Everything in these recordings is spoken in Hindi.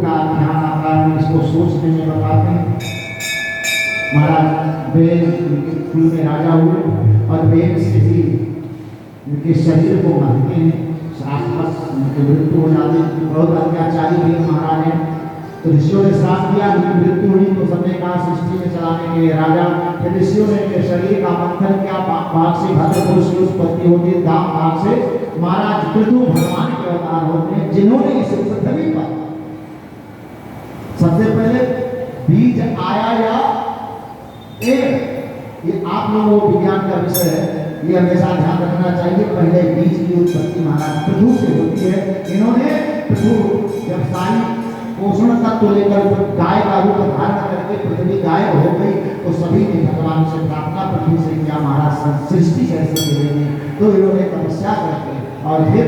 का ध्यान आता है, इसको सोचने में बताते हैं। महाराज बेल कुल में राजा हुए और बेल से ही उनके शरीर को मारते हैं, आसपास उनकी मृत्यु हो जाती है। बहुत अत्याचारी बेल महाराज है, तो ऋषियों ने श्राप दिया, उनकी मृत्यु हुई तो सबने कहा सृष्टि में चलाने के लिए राजा। फिर ऋषियों ने उनके शरीर का मंथन किया, बाघ से भद्र पुरुष की उत्पत्ति होती है, दाम बाघ से महाराज पृथु भगवान के अवतार होते हैं, जिन्होंने इस पृथ्वी पर सबसे पहले बीज आया या ये आप लोगों को विज्ञान का विषय है, ये हमेशा ध्यान रखना चाहिए। पहले बीज की उत्पत्ति महाराज पृथु से होती है। इन्होंने पृथु जब सारी पोषण तत्व लेकर गाय का रूप धारण करके पृथ्वी गायब हो गई तो सभी ने भगवान से प्रार्थना पृथ्वी से किया, महाराज सृष्टि कैसे करेंगे। तो इन्होंने तपस्या करके और फिर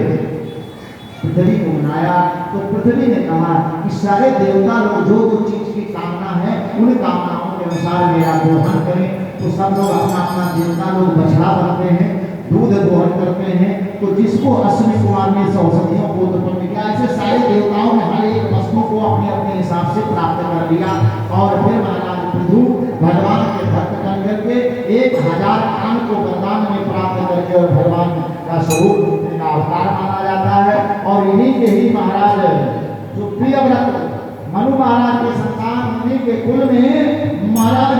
पृथ्वी को बनाया। तो पृथ्वी ने कहा कि सारे देवता लोग जो जो चीज की कामना है उन कामनाओं के अनुसार मेरा दोहन करें। तो सब लोग अपना अपना देवता लोग बछड़ा बनते हैं, दूध दोहन करते हैं। तो जिसको अश्विनी कुमार ने औषधियों को उत्पन्न किया, ऐसे सारे देवताओं ने हर एक वस्तु को अपने अपने हिसाब से प्राप्त कर लिया। और फिर महाराज पृथु भगवान के भक्त बन करके 1000 कान को वरदान में प्राप्त करके और भगवान का स्वरूप का अवतार माना जाता है। और इन्हीं के ही महाराज जो प्रियव्रत मनु महाराज के संतान, उन्हीं के कुल में महाराज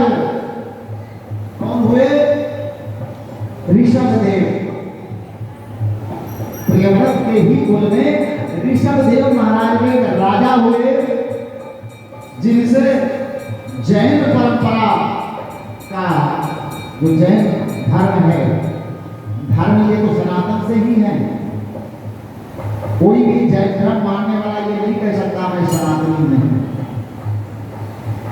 कौन हुए? ऋषभदेव। प्रियव्रत के ही कुल में ऋषभदेव महाराज के राजा हुए, जिनसे जैन परंपरा का जो जैन धर्म है, धर्म ये तो सनातन से ही है। कोई भी जैन धर्म मानने वाला ये नहीं कह सकता मैं सनातनी नहीं।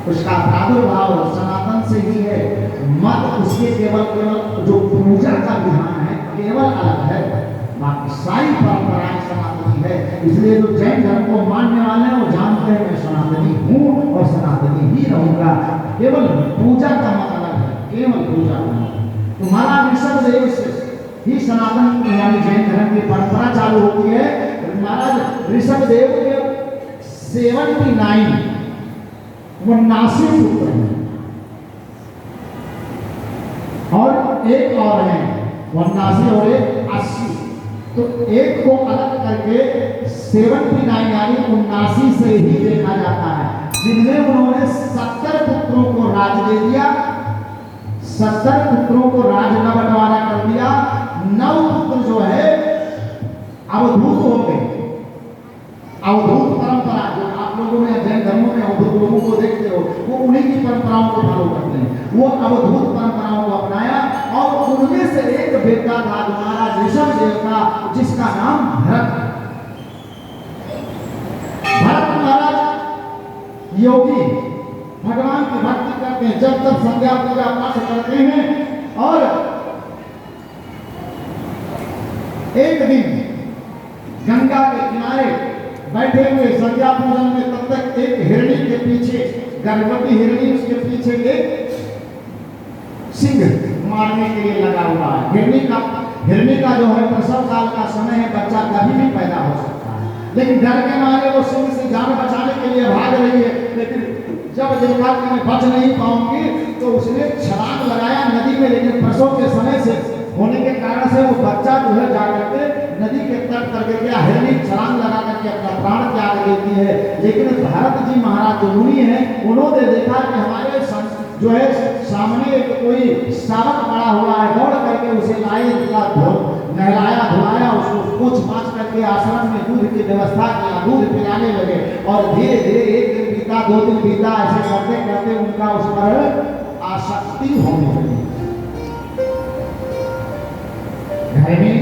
उसका प्रादुर्भाव सनातन से ही है। मत उसके केवल जो पूजा का विधान है केवल अलग है, बाकी सारी परंपराएं सनातनी है। इसलिए जो जैन धर्म को मानने वाले हैं वो जानते हैं मैं सनातनी हूँ और सनातनी ही रहूंगा। केवल पूजा का मत अलग है, केवल पूजा का। तुम्हारा ऋषभदेव से ही सनातन यानी जैन धर्म की परंपरा चालू होती है। महाराज ऋषभदेव के 79 पुत्र हैं और एक और है 79 और एक 80। तो एक को अलग करके 79 यानी 79 से ही देखा जाता है, जिनमें उन्होंने 70 पुत्रों को राज दे दिया। 70 पुत्रों को राज न बंटवारा कर दिया। 9 पुत्र जो है अवधूत हो गए। अवधूत परंपरा जो आप लोगों में जैन धर्मों में अवधूत लोगों को देखते हो, वो उन्हीं की परंपराओं को फॉलो करते हैं। वो अवधूत परंपराओं को अपनाया और उनमें से एक बेटा था महाराज ऋषभदेव का, जिसका नाम भरत। भरत महाराज योगी भगवान की भक्ति करते हैं, जब तक संध्या पूजा पाठ करते हैं। और एक दिन गंगा के किनारे बैठे हुए संध्या पूजन में, तब तक एक हिरणी के पीछे, गर्भवती हिरणी उसके पीछे एक सिंह मारने के लिए लगा हुआ है। हिरणी का जो है प्रसव काल का समय है, बच्चा कभी भी पैदा हो सकता है, लेकिन डर के मारे वो सिंह से जान बचाने के लिए भाग रही है। लेकिन जब देखा कि मैं बच नहीं पाऊंगी तो उसने छलांग लगाया नदी में, लेकिन प्रसव के समय से होने के कारण से वो बच्चा जो है जाकर के नदी के तट पर गिर गया। हिरणी छलांग लगा करके अपना प्राण त्याग देती है। लेकिन भरत जी महाराज जो मुनि हैं, उन्होंने देखा कि हमारे जो है सामने एक कोई शावक पड़ा हुआ है, दौड़ करके उसे लाए, नहलाया धुलाया, उसको पोंछ पाछ करके आश्रम में दूध की व्यवस्था किया, दूध पिलाने लगे। और धीरे धीरे एक दिन बीता, 2 दिन बीता, ऐसे करते करते उनका उस पर आसक्ति होने लगी। घर में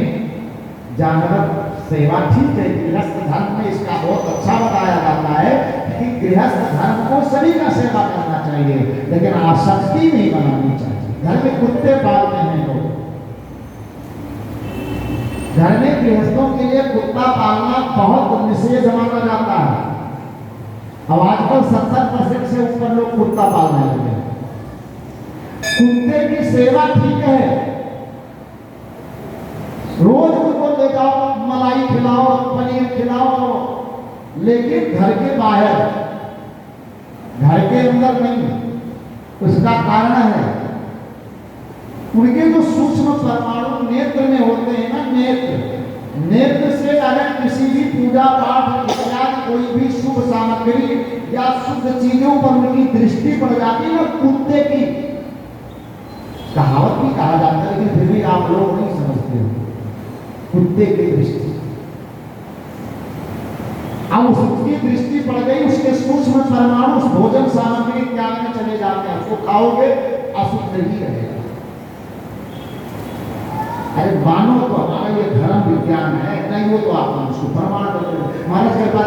जानवर सेवा ठीक है, गृहस्थ धर्म में इसका बहुत अच्छा बताया जाता है कि गृहस्थ धर्म को सभी का सेवा करना चाहिए, लेकिन आसक्ति नहीं बनानी चाहिए। घर में कुत्ते पालते हैं लोग, घर में गृहस्थों के लिए कुत्ता पालना बहुत निषेध माना जाता है। अब आजकल 70% से ऊपर लोग कुत्ता पालने लगे। कुत्ते की सेवा ठीक है, रोज उनको ले जाओ, मलाई खिलाओ, पनीर खिलाओ, लेकिन घर के बाहर, घर के अंदर नहीं। उसका कारण है उनके जो सूक्ष्म परमाणु नेत्र में होते हैं ना, नेत्र से अगर किसी भी पूजा पाठ इत्यादि कोई भी शुभ सामग्री या शुद्ध चीजों पर उनकी दृष्टि पड़ जाती है ना, कुत्ते की कहावत भी कहा जाता है, लेकिन फिर भी आप लोग नहीं समझते हो, कुत्ते की दृष्टि। अब उसकी दृष्टि पड़ गई, उसके सूक्ष्म परमाणु उस भोजन सामग्री इत्यादि में चले जाते हैं, उसको खाओगे अशुद्ध ही रहेगा। अरे मानो तो हमारा ये धर्म विज्ञान है, नहीं वो तो आप उसको प्रमाण करते हैं। महाराज के पास